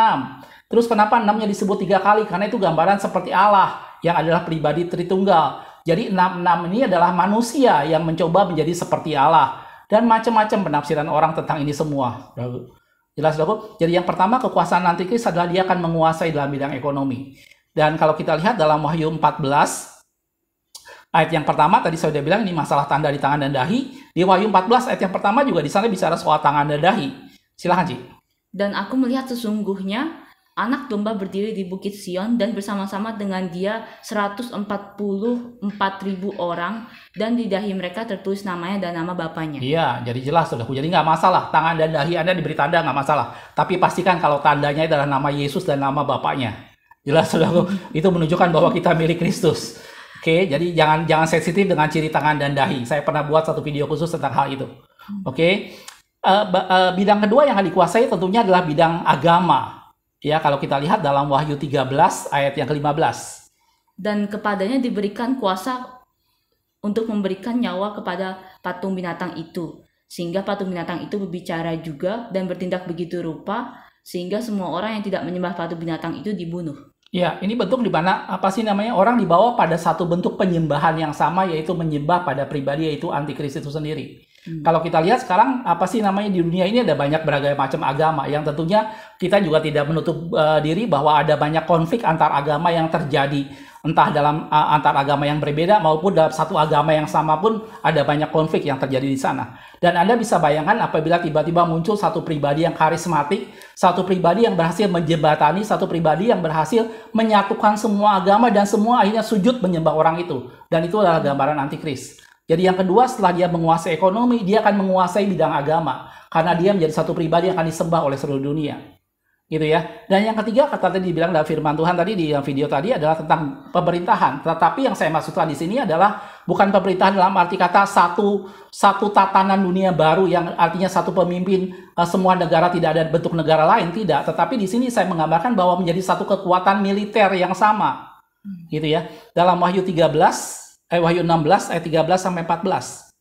Terus kenapa 6-nya disebut 3 kali? Karena itu gambaran seperti Allah yang adalah pribadi Tritunggal. Jadi 66 ini adalah manusia yang mencoba menjadi seperti Allah. Dan macam-macam penafsiran orang tentang ini semua. Jelas, saudaraku? Jadi yang pertama, kekuasaan antikris adalah dia akan menguasai dalam bidang ekonomi. Dan kalau kita lihat dalam Wahyu 14, ayat yang pertama tadi saya sudah bilang ini masalah tanda di tangan dan dahi. Di Wahyu 14 ayat yang pertama juga di sana bicara soal tangan dan dahi. Silakan, Ci. Dan aku melihat sesungguhnya anak domba berdiri di bukit Sion dan bersama-sama dengan dia 144.000 orang dan di dahi mereka tertulis namanya dan nama bapaknya. Iya, jadi jelas saudaraku. Jadi nggak masalah tangan dan dahi Anda diberi tanda, nggak masalah. Tapi pastikan kalau tandanya adalah nama Yesus dan nama bapaknya. Jelas saudaraku. Itu menunjukkan bahwa kita milik Kristus. Oke, jadi jangan sensitif dengan ciri tangan dan dahi. Saya pernah buat satu video khusus tentang hal itu. Oke. Bidang kedua yang akan dikuasai tentunya adalah bidang agama. Ya, kalau kita lihat dalam Wahyu 13 ayat yang ke-15. Dan kepadanya diberikan kuasa untuk memberikan nyawa kepada patung binatang itu. Sehingga patung binatang itu berbicara juga dan bertindak begitu rupa sehingga semua orang yang tidak menyembah patung binatang itu dibunuh. Ya, ini bentuk di mana orang dibawa pada satu bentuk penyembahan yang sama, yaitu menyembah pada pribadi, yaitu antikris itu sendiri. Kalau kita lihat sekarang di dunia ini ada banyak berbagai macam agama yang tentunya kita juga tidak menutup diri bahwa ada banyak konflik antar agama yang terjadi, entah dalam antar agama yang berbeda maupun dalam satu agama yang sama pun ada banyak konflik yang terjadi di sana. Dan Anda bisa bayangkan apabila tiba-tiba muncul satu pribadi yang karismatik, satu pribadi yang berhasil menjembatani, satu pribadi yang berhasil menyatukan semua agama dan semua akhirnya sujud menyembah orang itu. Dan itu adalah gambaran antikris. Jadi yang kedua, setelah dia menguasai ekonomi, dia akan menguasai bidang agama. Karena dia menjadi satu pribadi yang akan disembah oleh seluruh dunia. Gitu ya. Dan yang ketiga, kata tadi dibilang dalam firman Tuhan tadi di video tadi adalah tentang pemerintahan. Tetapi yang saya maksudkan di sini adalah bukan pemerintahan dalam arti kata satu tatanan dunia baru yang artinya satu pemimpin semua negara, tidak ada bentuk negara lain, tidak. Tetapi di sini saya menggambarkan bahwa menjadi satu kekuatan militer yang sama. Gitu ya. Dalam Wahyu 16 ayat 13 sampai 14.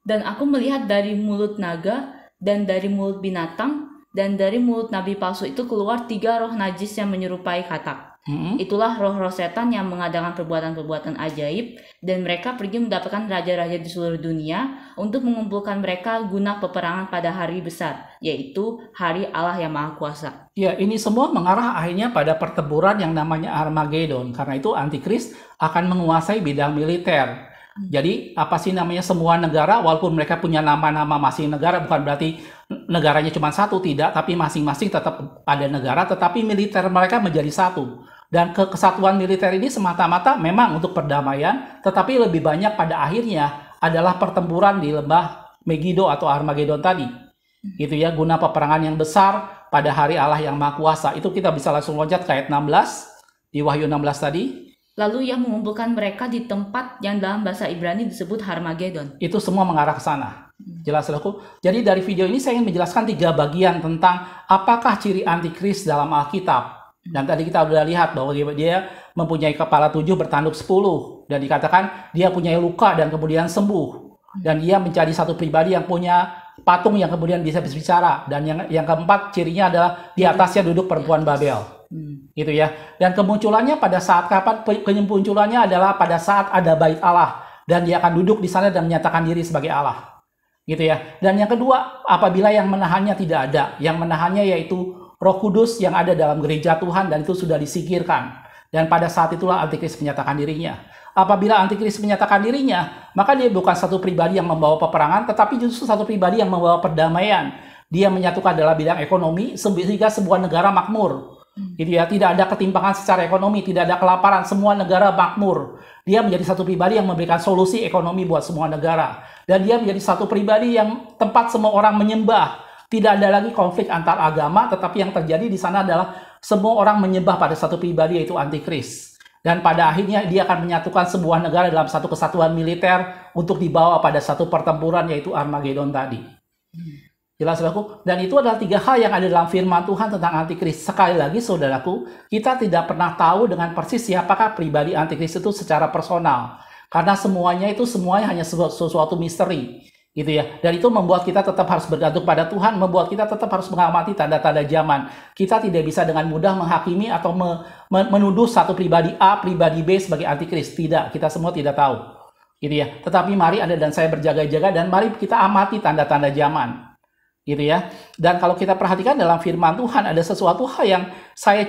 Dan aku melihat dari mulut naga dan dari mulut binatang dan dari mulut nabi palsu itu keluar 3 roh najis yang menyerupai katak. Itulah roh-roh setan yang mengadakan perbuatan-perbuatan ajaib dan mereka pergi mendapatkan raja-raja di seluruh dunia untuk mengumpulkan mereka guna peperangan pada hari besar, yaitu hari Allah yang Maha Kuasa. Ya, ini semua mengarah akhirnya pada pertempuran yang namanya Armageddon. Karena itu antikris akan menguasai bidang militer. Jadi semua negara walaupun mereka punya nama-nama masing negara, bukan berarti negaranya cuma satu, tidak, tapi masing-masing tetap ada negara, tetapi militer mereka menjadi satu. Dan kesatuan militer ini semata-mata memang untuk perdamaian, tetapi lebih banyak pada akhirnya adalah pertempuran di lembah Megiddo atau Armageddon tadi. Gitu ya, guna peperangan yang besar pada hari Allah yang Maha Kuasa. Itu kita bisa langsung loncat ke ayat 16 di Wahyu 16 tadi. Lalu ia mengumpulkan mereka di tempat yang dalam bahasa Ibrani disebut Harmagedon. Itu semua mengarah ke sana. Jelas, saudaraku? Jadi dari video ini saya ingin menjelaskan 3 bagian tentang apakah ciri antikris dalam Alkitab. Dan tadi kita sudah lihat bahwa dia mempunyai kepala 7 bertanduk 10. Dan dikatakan dia punya luka dan kemudian sembuh. Dan dia menjadi satu pribadi yang punya patung yang kemudian bisa berbicara. Dan yang keempat cirinya adalah di atasnya duduk perempuan Babel. Gitu ya. Dan kemunculannya pada saat kapan? Kemunculannya adalah pada saat ada bait Allah dan dia akan duduk di sana dan menyatakan diri sebagai Allah. gitu ya. Dan yang kedua, apabila yang menahannya tidak ada, yang menahannya yaitu Roh Kudus yang ada dalam gereja Tuhan dan itu sudah disingkirkan. Dan pada saat itulah Antikris menyatakan dirinya. Apabila Antikris menyatakan dirinya, maka dia bukan satu pribadi yang membawa peperangan, tetapi justru satu pribadi yang membawa perdamaian. Dia menyatukan dalam bidang ekonomi sehingga sebuah negara makmur. Gitu ya, tidak ada ketimpangan secara ekonomi, tidak ada kelaparan, semua negara makmur. Dia menjadi satu pribadi yang memberikan solusi ekonomi buat semua negara. Dan dia menjadi satu pribadi yang tempat semua orang menyembah. Tidak ada lagi konflik antar agama, tetapi yang terjadi di sana adalah semua orang menyembah pada satu pribadi yaitu Antikris. Dan pada akhirnya dia akan menyatukan sebuah negara dalam satu kesatuan militer untuk dibawa pada satu pertempuran yaitu Armageddon tadi. Jelas saudaraku? Dan itu adalah 3 hal yang ada dalam firman Tuhan tentang Antikris. Sekali lagi saudaraku, kita tidak pernah tahu dengan persis siapakah pribadi Antikris itu secara personal. Karena semuanya hanya sesuatu misteri. Gitu ya. Dan itu membuat kita tetap harus bergantung pada Tuhan, membuat kita tetap harus mengamati tanda-tanda zaman. Kita tidak bisa dengan mudah menghakimi atau menuduh satu pribadi A, pribadi B sebagai Antikris. Tidak, kita semua tidak tahu. Gitu ya. Tetapi mari Anda dan saya berjaga-jaga dan mari kita amati tanda-tanda zaman. Gitu ya. Dan kalau kita perhatikan dalam firman Tuhan ada sesuatu hal yang saya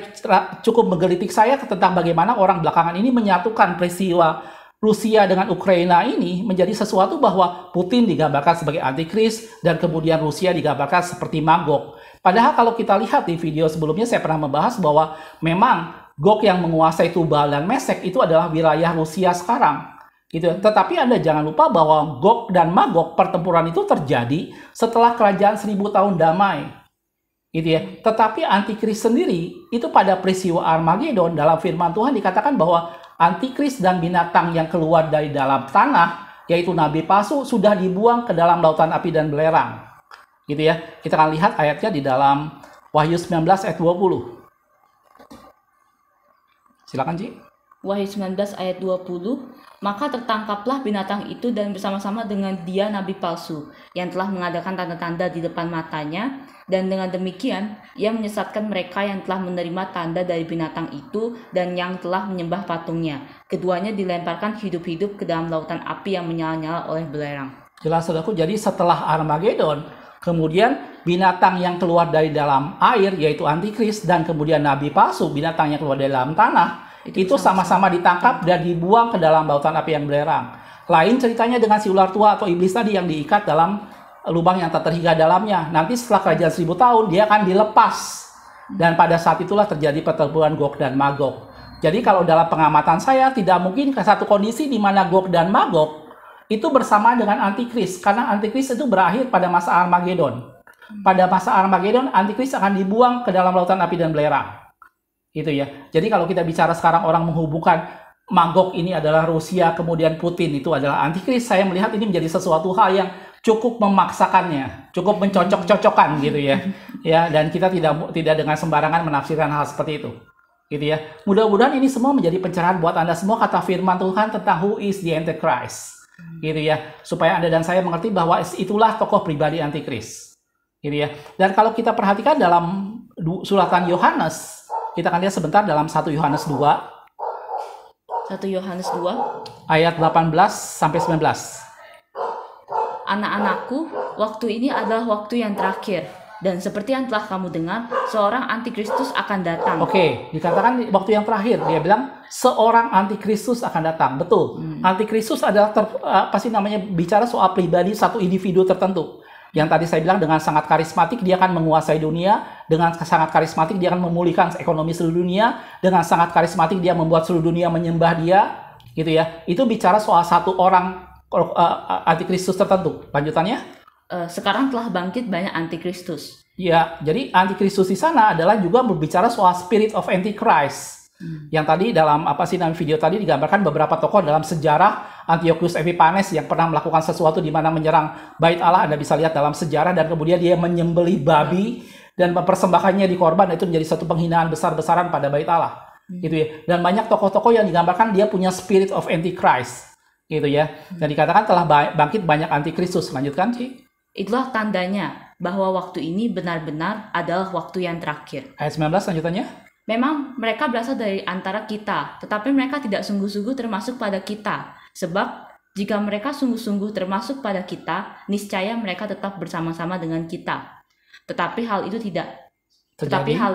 cukup menggelitik saya tentang bagaimana orang belakangan ini menyatukan peristiwa Rusia dengan Ukraina ini menjadi sesuatu bahwa Putin digambarkan sebagai Antikris dan kemudian Rusia digambarkan seperti Magog. Padahal kalau kita lihat di video sebelumnya saya pernah membahas bahwa memang Gog yang menguasai Tubal dan Mesek itu adalah wilayah Rusia sekarang. Gitu. Tetapi Anda jangan lupa bahwa Gog dan Magog pertempuran itu terjadi setelah kerajaan 1000 tahun damai. Gitu ya. Tetapi Antikris sendiri itu pada peristiwa Armageddon dalam firman Tuhan dikatakan bahwa Antikris dan binatang yang keluar dari dalam tanah, yaitu nabi palsu, sudah dibuang ke dalam lautan api dan belerang. Gitu ya. Kita akan lihat ayatnya di dalam Wahyu 19 ayat 20. Silakan, Ci. Wahyu 19 ayat 20. Maka tertangkaplah binatang itu dan bersama-sama dengan dia nabi palsu yang telah mengadakan tanda-tanda di depan matanya, dan dengan demikian ia menyesatkan mereka yang telah menerima tanda dari binatang itu dan yang telah menyembah patungnya. Keduanya dilemparkan hidup-hidup ke dalam lautan api yang menyala-nyala oleh belerang. Jelas saudaraku, jadi setelah Armageddon, kemudian binatang yang keluar dari dalam air yaitu Antikris dan kemudian nabi palsu, binatang yang keluar dari dalam tanah, itu sama-sama ditangkap dan dibuang ke dalam lautan api yang belerang. Lain ceritanya dengan si ular tua atau iblis tadi yang diikat dalam lubang yang tak terhingga dalamnya. Nanti setelah kerajaan 1000 tahun dia akan dilepas. Dan pada saat itulah terjadi pertempuran Gog dan Magog. Jadi kalau dalam pengamatan saya tidak mungkin ke satu kondisi di mana Gog dan Magog itu bersamaan dengan Antikris. Karena Antikris itu berakhir pada masa Armageddon. Pada masa Armageddon Antikris akan dibuang ke dalam lautan api dan belerang. Gitu ya. Jadi kalau kita bicara sekarang orang menghubungkan Magog ini adalah Rusia, kemudian Putin itu adalah Antikris, saya melihat ini menjadi sesuatu hal yang cukup memaksakannya, cukup mencocok-cocokkan gitu ya. Ya, dan kita tidak dengan sembarangan menafsirkan hal seperti itu. Gitu ya. Mudah-mudahan ini semua menjadi pencerahan buat Anda semua kata firman Tuhan tentang who is the Antichrist. Gitu ya. Supaya Anda dan saya mengerti bahwa itulah tokoh pribadi Antikris. Gitu ya. Dan kalau kita perhatikan dalam suratan Yohanes, kita akan lihat sebentar dalam 1 Yohanes 2. 1 Yohanes 2 ayat 18 sampai 19. Anak-anakku, waktu ini adalah waktu yang terakhir. Dan seperti yang telah kamu dengar, seorang antikristus akan datang. Oke, dikatakan waktu yang terakhir. Dia bilang seorang antikristus akan datang. Betul. Antikristus adalah bicara soal pribadi satu individu tertentu. Yang tadi saya bilang dengan sangat karismatik dia akan menguasai dunia, dengan sangat karismatik dia akan memulihkan ekonomi seluruh dunia, dengan sangat karismatik dia membuat seluruh dunia menyembah dia, gitu ya. Itu bicara soal satu orang antikristus tertentu. Lanjutannya? Sekarang telah bangkit banyak antikristus. Ya, jadi antikristus di sana adalah juga berbicara soal spirit of Antichrist. Yang tadi dalam video tadi digambarkan beberapa tokoh dalam sejarah Antiochus Epiphanes yang pernah melakukan sesuatu di mana menyerang bait Allah. Anda bisa lihat dalam sejarah, dan kemudian dia menyembelih babi dan mempersembahkannya di korban. Itu menjadi satu penghinaan besar-besaran pada bait Allah. Gitu ya. Dan banyak tokoh-tokoh yang digambarkan dia punya spirit of Antichrist. Gitu ya. Dan dikatakan telah bangkit banyak antikristus. Lanjutkan, Ci. Itulah tandanya bahwa waktu ini benar-benar adalah waktu yang terakhir. Ayat 19 lanjutannya. Memang mereka berasal dari antara kita, tetapi mereka tidak sungguh-sungguh termasuk pada kita. Sebab Jika mereka sungguh-sungguh termasuk pada kita, niscaya mereka tetap bersama-sama dengan kita. Tetapi hal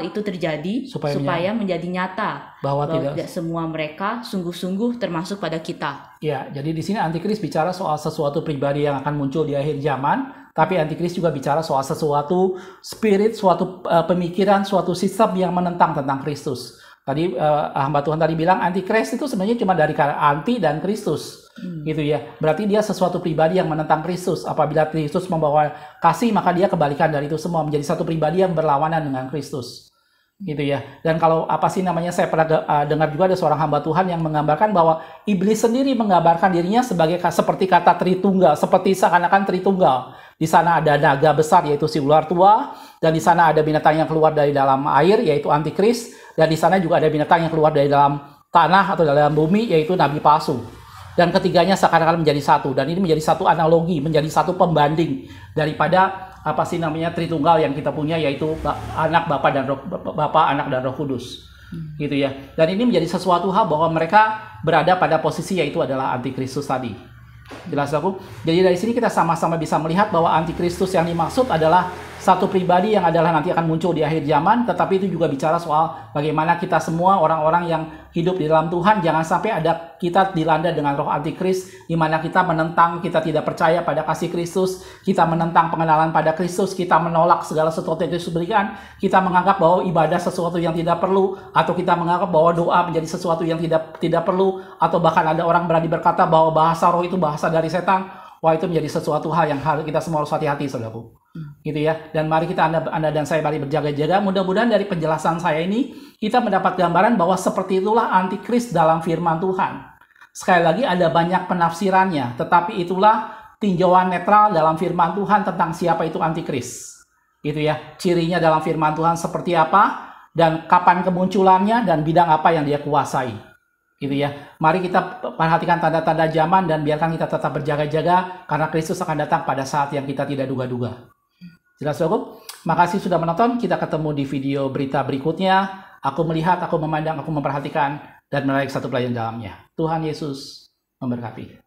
itu terjadi supaya menjadi nyata bahwa tidak semua mereka sungguh-sungguh termasuk pada kita. Ya, jadi di sini Antikris bicara soal sesuatu pribadi yang akan muncul di akhir zaman, tapi Antikris juga bicara soal sesuatu spirit, suatu pemikiran, suatu sistem yang menentang tentang Kristus. Tadi hamba Tuhan tadi bilang Antikris itu sebenarnya cuma dari kata anti dan Kristus. Gitu ya. Berarti dia sesuatu pribadi yang menentang Kristus. Apabila Kristus membawa kasih, maka dia kebalikan dari itu semua, menjadi satu pribadi yang berlawanan dengan Kristus. Gitu ya. Dan kalau saya pernah dengar juga ada seorang hamba Tuhan yang menggambarkan bahwa iblis sendiri menggambarkan dirinya seperti kata Tritunggal, seperti seakan-akan Tritunggal. Di sana ada naga besar yaitu si ular tua, dan di sana ada binatang yang keluar dari dalam air yaitu Antikris, dan di sana juga ada binatang yang keluar dari dalam tanah atau dalam bumi yaitu nabi palsu. Dan ketiganya seakan-akan menjadi satu, dan ini menjadi satu analogi, menjadi satu pembanding daripada Tritunggal yang kita punya, yaitu anak, Bapa, anak dan Roh Kudus. Gitu ya. Dan ini menjadi sesuatu hal bahwa mereka berada pada posisi yaitu adalah Antikristus tadi. Jelas aku? Jadi dari sini kita sama-sama bisa melihat bahwa Antikristus yang dimaksud adalah satu pribadi yang adalah nanti akan muncul di akhir zaman, tetapi itu juga bicara soal bagaimana kita semua orang-orang yang hidup di dalam Tuhan, jangan sampai ada kita dilanda dengan roh Antikris, di mana kita menentang, kita tidak percaya pada kasih Kristus, kita menentang pengenalan pada Kristus, kita menolak segala sesuatu yang Kristus berikan, kita menganggap bahwa ibadah sesuatu yang tidak perlu, atau kita menganggap bahwa doa menjadi sesuatu yang tidak perlu, atau bahkan ada orang berani berkata bahwa bahasa roh itu bahasa dari setan. Wah, itu menjadi sesuatu hal yang kita semua harus hati-hati, saudaraku. Gitu ya. Dan mari kita Anda dan saya mari berjaga-jaga. Mudah-mudahan dari penjelasan saya ini kita mendapat gambaran bahwa seperti itulah Antikris dalam firman Tuhan. Sekali lagi ada banyak penafsirannya, tetapi itulah tinjauan netral dalam firman Tuhan tentang siapa itu Antikris. Gitu ya. Cirinya dalam firman Tuhan seperti apa, dan kapan kemunculannya, dan bidang apa yang dia kuasai. Gitu ya. Mari kita perhatikan tanda-tanda zaman dan biarkan kita tetap berjaga-jaga karena Kristus akan datang pada saat yang kita tidak duga-duga. Jelas cukup? Makasih sudah menonton. Kita ketemu di video berita berikutnya. Aku melihat, aku memandang, aku memperhatikan dan menarik satu pelajaran dalamnya. Tuhan Yesus memberkati.